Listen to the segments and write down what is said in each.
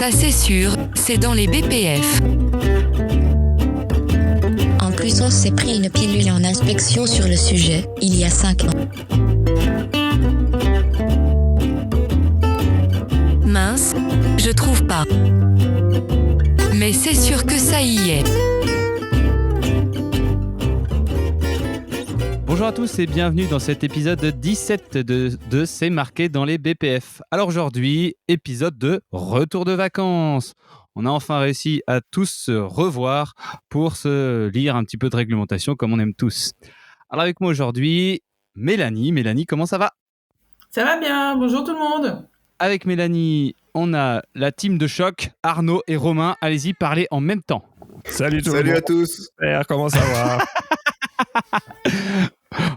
Ça c'est sûr, c'est dans les BPF. En plus, on s'est pris une pilule en inspection sur le sujet, il y a 5 ans. Mince, je trouve pas. Mais c'est sûr que ça y est. Bonjour à tous et bienvenue dans cet épisode 17 de C'est marqué dans les BPF. Alors aujourd'hui, épisode de retour de vacances. On a enfin réussi à tous se revoir pour se lire un petit peu de réglementation comme on aime tous. Alors avec moi aujourd'hui, Mélanie. Mélanie, comment ça va ? Ça va bien, bonjour tout le monde. Avec Mélanie, on a la team de choc, Arnaud et Romain. Allez-y, parlez en même temps. Salut tout le monde. Salut à tous. Comment ça va ?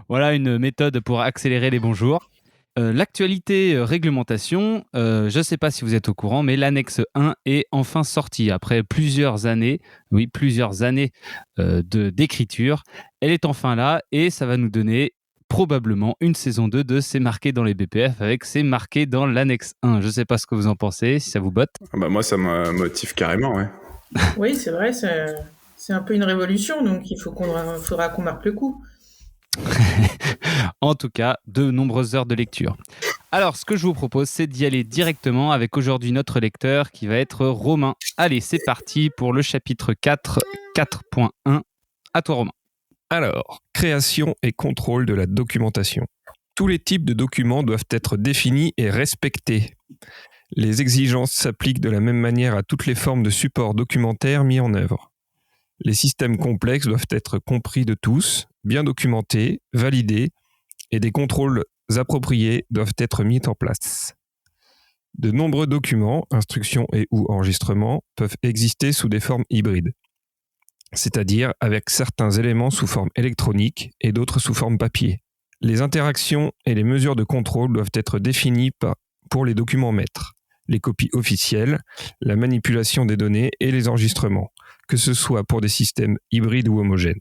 Voilà une méthode pour accélérer les bons jours. L'actualité réglementation, je ne sais pas si vous êtes au courant, mais l'annexe 1 est enfin sortie. Après plusieurs années d'écriture, elle est enfin là et ça va nous donner probablement une saison 2 de C'est marqué dans les BPF avec C'est marqué dans l'annexe 1. Je ne sais pas ce que vous en pensez, si ça vous botte. Moi, ça me motive carrément, ouais. Oui, c'est vrai, c'est un peu une révolution, donc faudra qu'on marque le coup. En tout cas, de nombreuses heures de lecture. Alors, ce que je vous propose, c'est d'y aller directement avec aujourd'hui notre lecteur qui va être Romain. Allez, c'est parti pour le chapitre 4, 4.1. À toi, Romain. Alors, création et contrôle de la documentation. Tous les types de documents doivent être définis et respectés. Les exigences s'appliquent de la même manière à toutes les formes de supports documentaires mis en œuvre. Les systèmes complexes doivent être compris de tous, bien documentés, validés, et des contrôles appropriés doivent être mis en place. De nombreux documents, instructions et ou enregistrements peuvent exister sous des formes hybrides, c'est-à-dire avec certains éléments sous forme électronique et d'autres sous forme papier. Les interactions et les mesures de contrôle doivent être définies pour les documents maîtres, les copies officielles, la manipulation des données et les enregistrements, que ce soit pour des systèmes hybrides ou homogènes.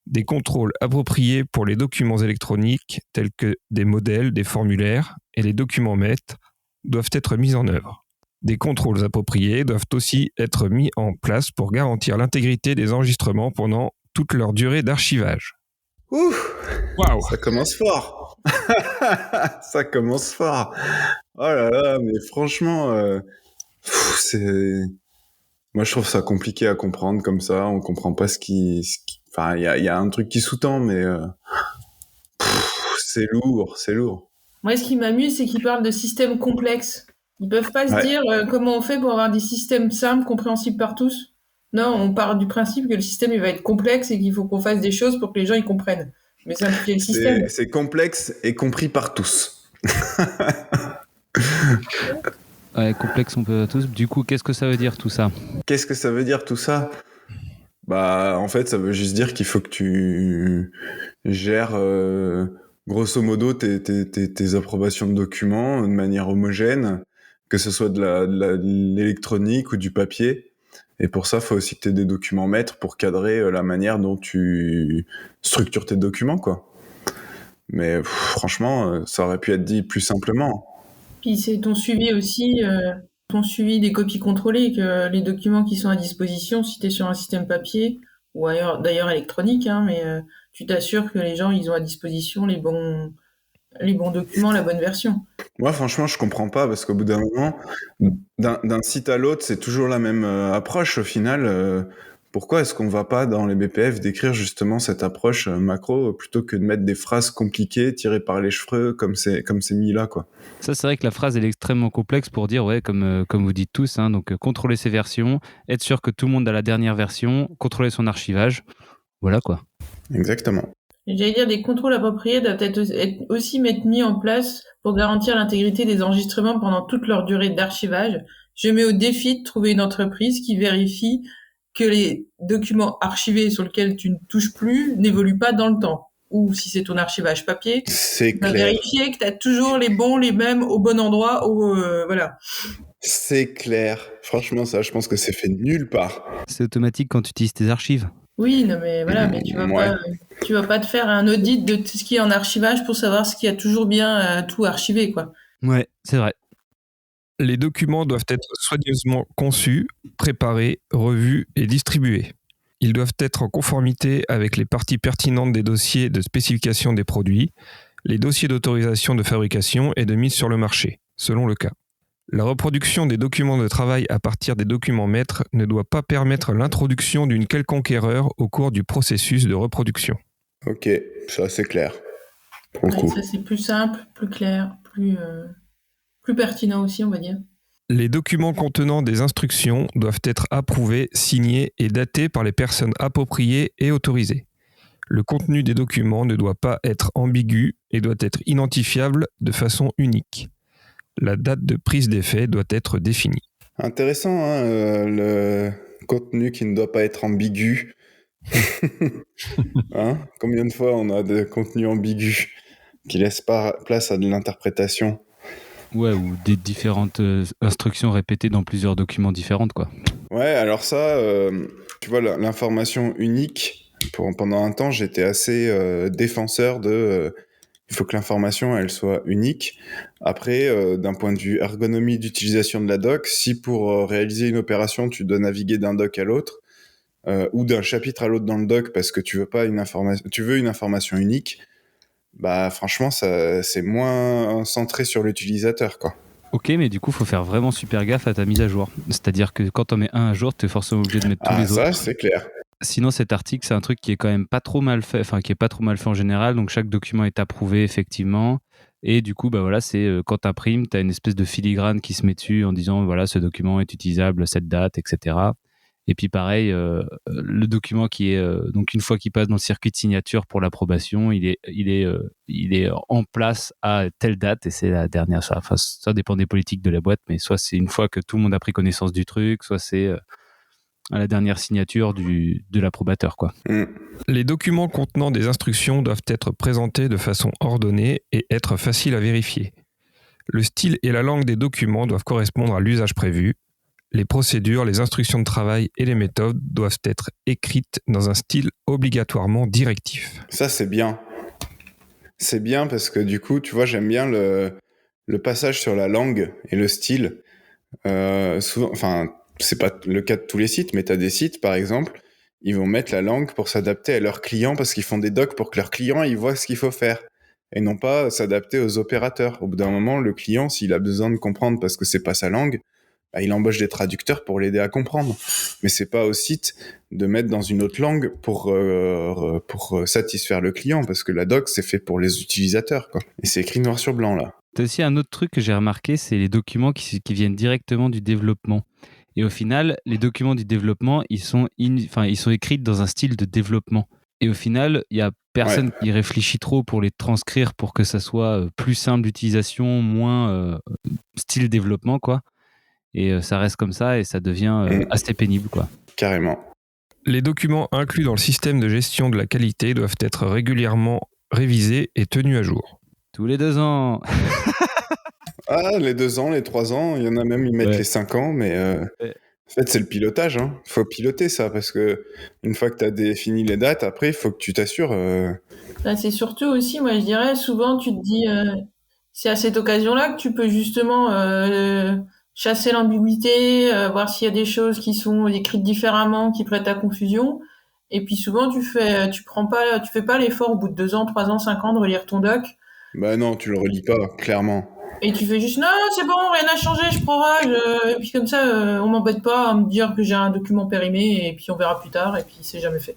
Des contrôles appropriés pour les documents électroniques tels que des modèles, des formulaires et les documents maîtres doivent être mis en œuvre. Des contrôles appropriés doivent aussi être mis en place pour garantir l'intégrité des enregistrements pendant toute leur durée d'archivage. Ouh, Waouh. ça commence fort. Ça commence fort. Oh là là, mais franchement, moi je trouve ça compliqué à comprendre comme ça. On comprend pas Enfin, il y a un truc qui sous-tend, mais c'est lourd. Moi, ce qui m'amuse, c'est qu'ils parlent de systèmes complexes. Ils peuvent pas se dire comment on fait pour avoir des systèmes simples, compréhensibles par tous. Non, on part du principe que le système il va être complexe et qu'il faut qu'on fasse des choses pour que les gens ils comprennent. Mais simplifier le système. C'est complexe et compris par tous. Ouais, complexe, on peut tous. Du coup, qu'est-ce que ça veut dire tout ça ? Qu'est-ce que ça veut dire tout ça ? Bah, en fait, ça veut juste dire qu'il faut que tu gères grosso modo tes approbations de documents de manière homogène, que ce soit de l'électronique ou du papier. Et pour ça, il faut aussi que tu aies des documents maîtres pour cadrer la manière dont tu structures tes documents, quoi. Mais franchement, ça aurait pu être dit plus simplement. Puis c'est ton suivi aussi, ton suivi des copies contrôlées, que les documents qui sont à disposition, si tu es sur un système papier ou ailleurs, d'ailleurs électronique, mais tu t'assures que les gens ils ont à disposition les bons documents, la bonne version. Moi, franchement, je comprends pas parce qu'au bout d'un moment, d'un site à l'autre, c'est toujours la même approche au final. Pourquoi est-ce qu'on va pas dans les BPF décrire justement cette approche macro plutôt que de mettre des phrases compliquées tirées par les cheveux comme c'est mis là, quoi. Ça, c'est vrai que la phrase elle est extrêmement complexe pour dire, comme vous dites tous, donc contrôler ses versions, être sûr que tout le monde a la dernière version, contrôler son archivage. Voilà quoi. Exactement. J'allais dire, des contrôles appropriés doivent aussi être mis en place pour garantir l'intégrité des enregistrements pendant toute leur durée d'archivage. Je mets au défi de trouver une entreprise qui vérifie que les documents archivés sur lesquels tu ne touches plus n'évoluent pas dans le temps. Ou si c'est ton archivage papier, C'est tu vas clair. vérifier que tu as toujours les mêmes au bon endroit. Voilà. C'est clair. Franchement, ça, je pense que c'est fait nulle part. C'est automatique quand tu utilises tes archives. Oui, non, mais voilà, mais tu vas pas te faire un audit de tout ce qui est en archivage pour savoir ce qui a toujours bien tout archivé, quoi. Ouais, c'est vrai. Les documents doivent être soigneusement conçus, préparés, revus et distribués. Ils doivent être en conformité avec les parties pertinentes des dossiers de spécification des produits, les dossiers d'autorisation de fabrication et de mise sur le marché, selon le cas. La reproduction des documents de travail à partir des documents maîtres ne doit pas permettre l'introduction d'une quelconque erreur au cours du processus de reproduction. Ok, ça c'est clair. Pour le Ouais, coup. ça, c'est plus simple, plus clair, plus pertinent aussi, on va dire. Les documents contenant des instructions doivent être approuvés, signés et datés par les personnes appropriées et autorisées. Le contenu des documents ne doit pas être ambigu et doit être identifiable de façon unique. La date de prise d'effet doit être définie. Intéressant, hein, le contenu qui ne doit pas être ambigu. Hein, combien de fois on a de contenu ambigu qui laisse pas place à de l'interprétation? Ouais, ou des différentes instructions répétées dans plusieurs documents différentes, quoi. Ouais, alors ça, tu vois, l'information unique, pendant un temps, j'étais assez défenseur de... il faut que l'information, elle soit unique. Après, d'un point de vue ergonomie d'utilisation de la doc, si pour réaliser une opération, tu dois naviguer d'un doc à l'autre, ou d'un chapitre à l'autre dans le doc parce que tu veux une information unique, bah franchement, c'est moins centré sur l'utilisateur, quoi. Ok, mais du coup, faut faire vraiment super gaffe à ta mise à jour. C'est-à-dire que quand on met un à jour, tu es forcément obligé de mettre tous les ça, autres. c'est clair. Sinon, cet article, c'est un truc qui est quand même pas trop mal fait, enfin qui est pas trop mal fait en général. Donc chaque document est approuvé effectivement. Et du coup, bah voilà, c'est quand tu imprimes, tu as une espèce de filigrane qui se met dessus en disant voilà, ce document est utilisable à cette date, etc. Et puis pareil, le document qui est donc une fois qu'il passe dans le circuit de signature pour l'approbation, il est en place à telle date et c'est la dernière. Enfin, ça dépend des politiques de la boîte, mais soit c'est une fois que tout le monde a pris connaissance du truc, soit c'est à la dernière signature de l'approbateur, quoi. Les documents contenant des instructions doivent être présentés de façon ordonnée et être faciles à vérifier. Le style et la langue des documents doivent correspondre à l'usage prévu. Les procédures, les instructions de travail et les méthodes doivent être écrites dans un style obligatoirement directif. Ça, c'est bien. C'est bien parce que du coup, tu vois, j'aime bien le passage sur la langue et le style. Souvent, enfin, c'est pas le cas de tous les sites, mais tu as des sites, par exemple, ils vont mettre la langue pour s'adapter à leurs clients parce qu'ils font des docs pour que leurs clients ils voient ce qu'il faut faire et non pas s'adapter aux opérateurs. Au bout d'un moment, le client, s'il a besoin de comprendre parce que c'est pas sa langue, bah, il embauche des traducteurs pour l'aider à comprendre. Mais c'est pas au site de mettre dans une autre langue pour satisfaire le client parce que la doc, c'est fait pour les utilisateurs, quoi. Et c'est écrit noir sur blanc, là. T'as aussi un autre truc que j'ai remarqué, c'est les documents qui viennent directement du développement. Et au final, les documents du développement, ils sont écrits dans un style de développement. Et au final, il y a personne qui réfléchit trop pour les transcrire pour que ça soit plus simple d'utilisation, moins style développement, quoi. Et ça reste comme ça et ça devient assez pénible, quoi. Carrément. Les documents inclus dans le système de gestion de la qualité doivent être régulièrement révisés et tenus à jour. Tous les 2 ans. Ah, les 2 ans, les 3 ans, il y en a même, ils mettent les 5 ans, mais en fait, c'est le pilotage, hein. Faut piloter ça, parce que une fois que tu as défini les dates, après, il faut que tu t'assures. Bah, c'est surtout aussi, moi je dirais, souvent tu te dis, c'est à cette occasion-là que tu peux justement chasser l'ambiguïté, voir s'il y a des choses qui sont écrites différemment, qui prêtent à confusion. Et puis souvent tu fais pas l'effort au bout de 2 ans, 3 ans, 5 ans de relire ton doc. Bah non, tu le relis pas, clairement. Et tu fais juste non, c'est bon, rien n'a changé, je prorage. Et puis comme ça, on m'embête pas à me dire que j'ai un document périmé et puis on verra plus tard et puis c'est jamais fait.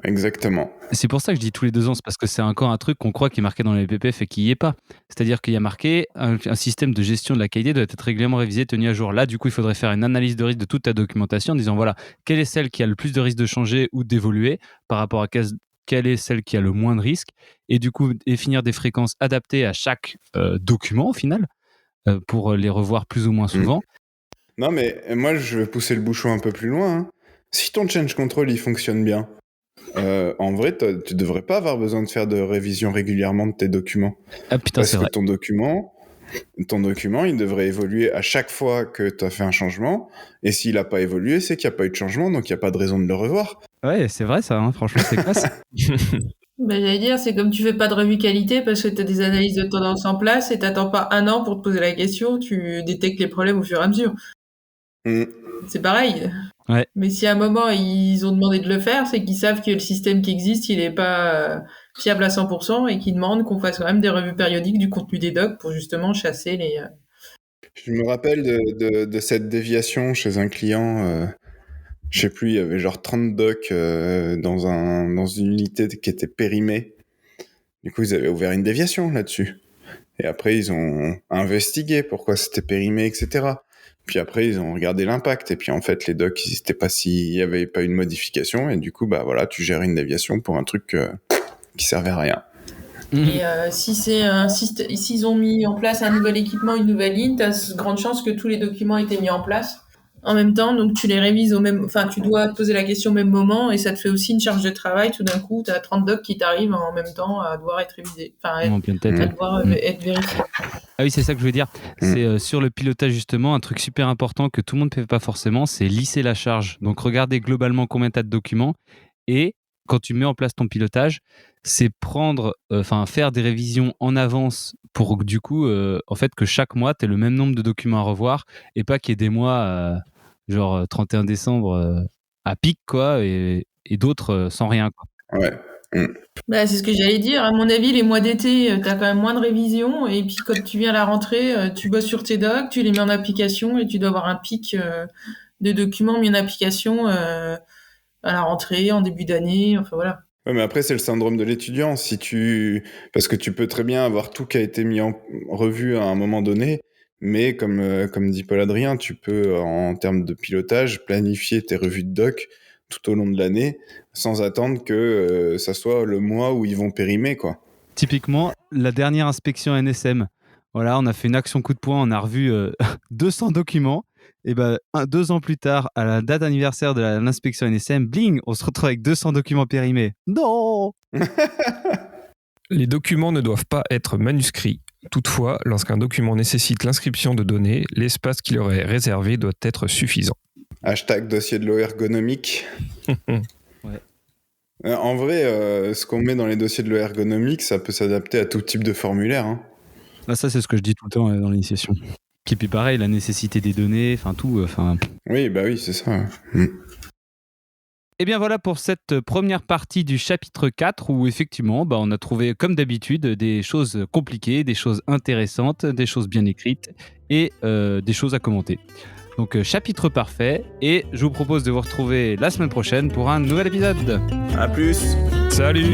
Exactement. C'est pour ça que je dis tous les 2 ans, c'est parce que c'est encore un truc qu'on croit qui est marqué dans les PPF et qui n'y est pas. C'est-à-dire qu'il y a marqué un système de gestion de la qualité doit être régulièrement révisé, tenu à jour. Là, du coup, il faudrait faire une analyse de risque de toute ta documentation en disant voilà, quelle est celle qui a le plus de risque de changer ou d'évoluer par rapport à quelle est celle qui a le moins de risque et du coup définir des fréquences adaptées à chaque document au final pour les revoir plus ou moins souvent. Non, mais moi, je vais pousser le bouchon un peu plus loin, hein. Si ton change control, il fonctionne bien, en vrai, tu devrais pas avoir besoin de faire de révision régulièrement de tes documents. Ah putain, parce c'est que vrai. ton document, il devrait évoluer à chaque fois que tu as fait un changement. Et s'il n'a pas évolué, c'est qu'il n'y a pas eu de changement, donc il n'y a pas de raison de le revoir. Ouais, c'est vrai ça, hein. Franchement, c'est classe. J'allais dire, c'est comme tu fais pas de revue qualité parce que tu as des analyses de tendance en place et t'attends pas 1 an pour te poser la question, tu détectes les problèmes au fur et à mesure. Mm. C'est pareil. Ouais. Mais si à un moment ils ont demandé de le faire, c'est qu'ils savent que le système qui existe, il est pas fiable à 100% et qu'ils demandent qu'on fasse quand même des revues périodiques du contenu des docs pour justement chasser les... Je me rappelle de cette déviation chez un client. Je sais plus, il y avait genre 30 docs dans une unité qui était périmée. Du coup, ils avaient ouvert une déviation là-dessus. Et après, ils ont investigué pourquoi c'était périmé, etc. Puis après, ils ont regardé l'impact. Et puis en fait, les docs, ils n'étaient pas il y avait pas une modification. Et du coup, bah voilà, tu gères une déviation pour un truc qui servait à rien. Et si s'ils ont mis en place un nouvel équipement, une nouvelle ligne, tu as grande chance que tous les documents aient été mis en place en même temps, donc tu les révises tu dois te poser la question au même moment et ça te fait aussi une charge de travail. Tout d'un coup, tu as 30 docs qui t'arrivent en même temps à devoir être révisés, à devoir être vérifiés. Ah oui, c'est ça que je veux dire. C'est sur le pilotage justement, un truc super important que tout le monde ne fait pas forcément, c'est lisser la charge. Donc regarder globalement combien tu as de documents et quand tu mets en place ton pilotage, c'est faire des révisions en avance pour du coup, en fait, que chaque mois, tu aies le même nombre de documents à revoir et pas qu'il y ait des mois, genre 31 décembre à pic, quoi, et d'autres sans rien, quoi. Ouais. C'est ce que j'allais dire. À mon avis, les mois d'été, tu as quand même moins de révisions. Et puis, quand tu viens à la rentrée, tu bosses sur tes docs, tu les mets en application et tu dois avoir un pic de documents mis en application à la rentrée, en début d'année. Enfin, voilà. Ouais, mais après, c'est le syndrome de l'étudiant. Parce que tu peux très bien avoir tout qui a été mis en revue à un moment donné, mais comme dit Paul-Adrien, tu peux, en termes de pilotage, planifier tes revues de doc tout au long de l'année, sans attendre que ça soit le mois où ils vont périmer, quoi. Typiquement, la dernière inspection NSM, voilà, on a fait une action coup de poing, on a revu 200 documents. Et 2 ans plus tard, à la date anniversaire de l'inspection NSM, bling, on se retrouve avec 200 documents périmés. Non. Les documents ne doivent pas être manuscrits. Toutefois, lorsqu'un document nécessite l'inscription de données, l'espace qui leur est réservé doit être suffisant. #dossier de l'eau ergonomique. Ouais. En vrai, ce qu'on met dans les dossiers de l'eau ergonomique, ça peut s'adapter à tout type de formulaire. Hein. Ça, c'est ce que je dis tout le temps dans l'initiation. Et puis pareil, la nécessité des données, tout. Oui, c'est ça. Et bien voilà pour cette première partie du chapitre 4 où effectivement, on a trouvé comme d'habitude des choses compliquées, des choses intéressantes, des choses bien écrites et des choses à commenter. Donc chapitre parfait et je vous propose de vous retrouver la semaine prochaine pour un nouvel épisode. À plus. Salut.